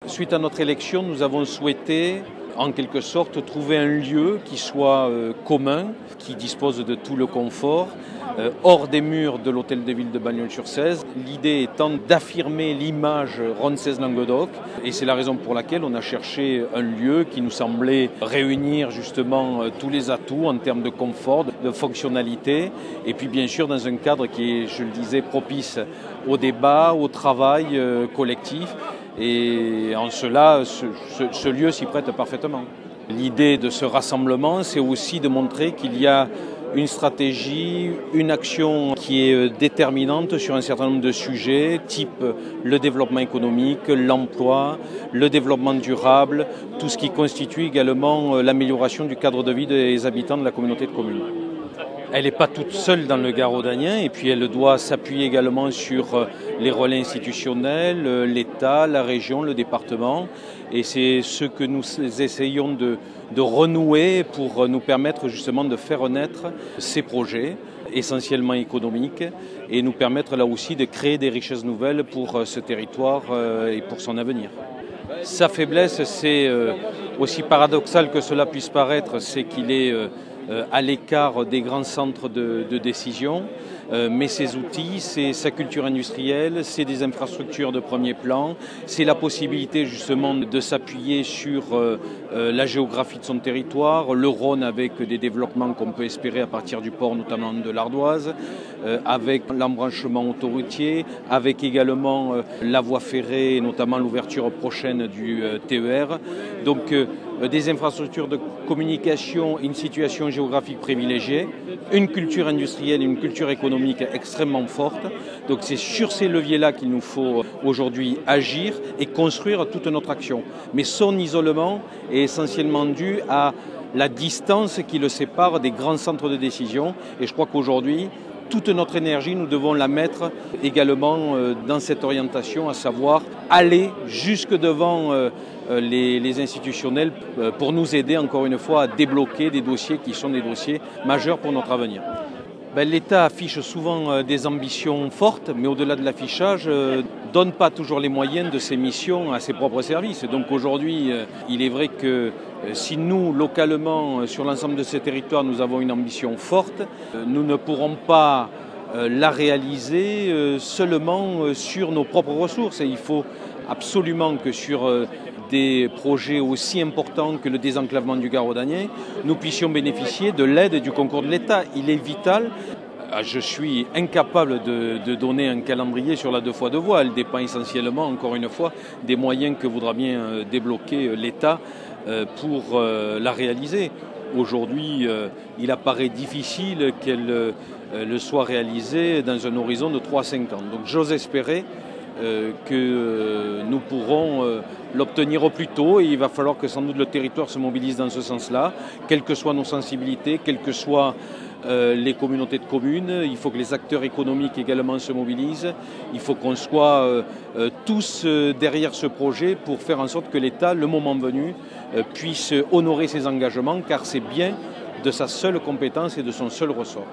Suite à notre élection, nous avons souhaité, en quelque sorte, trouver un lieu qui soit commun, qui dispose de tout le confort, hors des murs de l'hôtel de ville de Bagnols-sur-Cèze. L'idée étant d'affirmer l'image Ronde-Cèze-Languedoc, et c'est la raison pour laquelle on a cherché un lieu qui nous semblait réunir justement tous les atouts en termes de confort, de fonctionnalité, et puis bien sûr dans un cadre qui est, je le disais, propice au débat, au travail collectif. Et en cela, ce lieu s'y prête parfaitement. L'idée de ce rassemblement, c'est aussi de montrer qu'il y a une stratégie, une action qui est déterminante sur un certain nombre de sujets, type le développement économique, l'emploi, le développement durable, tout ce qui constitue également l'amélioration du cadre de vie des habitants de la communauté de communes. Elle n'est pas toute seule dans le Gard-Audanien et puis elle doit s'appuyer également sur les relais institutionnels, l'État, la région, le département. Et c'est ce que nous essayons de renouer pour nous permettre justement de faire naître ces projets essentiellement économiques et nous permettre là aussi de créer des richesses nouvelles pour ce territoire et pour son avenir. Sa faiblesse, c'est aussi paradoxal que cela puisse paraître, c'est qu'il est à l'écart des grands centres de décision, mais ces outils, c'est sa culture industrielle, c'est des infrastructures de premier plan, c'est la possibilité justement de s'appuyer sur la géographie de son territoire, le Rhône avec des développements qu'on peut espérer à partir du port, notamment de l'Ardoise, avec l'embranchement autoroutier, avec également la voie ferrée, notamment l'ouverture prochaine du TER. Donc des infrastructures de communication, une situation géographique privilégiée, une culture industrielle et une culture économique extrêmement forte. Donc c'est sur ces leviers-là qu'il nous faut aujourd'hui agir et construire toute notre action. Mais son isolement est essentiellement dû à la distance qui le sépare des grands centres de décision. Et je crois qu'aujourd'hui, toute notre énergie, nous devons la mettre également dans cette orientation, à savoir aller jusque devant les institutionnels pour nous aider encore une fois à débloquer des dossiers qui sont des dossiers majeurs pour notre avenir. L'État affiche souvent des ambitions fortes, mais au-delà de l'affichage, ne donne pas toujours les moyens de ses missions à ses propres services. Donc aujourd'hui, il est vrai que si nous, localement, sur l'ensemble de ces territoires, nous avons une ambition forte, nous ne pourrons pas la réaliser seulement sur nos propres ressources. Et il faut absolument que sur des projets aussi importants que le désenclavement du Gard-Audanien, nous puissions bénéficier de l'aide et du concours de l'État. Il est vital. Je suis incapable de donner un calendrier sur la 2x2 voies. Elle dépend essentiellement, encore une fois, des moyens que voudra bien débloquer l'État pour la réaliser. Aujourd'hui, il apparaît difficile qu'elle le soit réalisée dans un horizon de 3 à 5 ans. Donc j'ose espérer que nous pourrons l'obtenir au plus tôt et il va falloir que sans doute le territoire se mobilise dans ce sens-là, quelles que soient nos sensibilités, quelles que soient les communautés de communes, il faut que les acteurs économiques également se mobilisent, il faut qu'on soit tous derrière ce projet pour faire en sorte que l'État, le moment venu, puisse honorer ses engagements car c'est bien de sa seule compétence et de son seul ressort.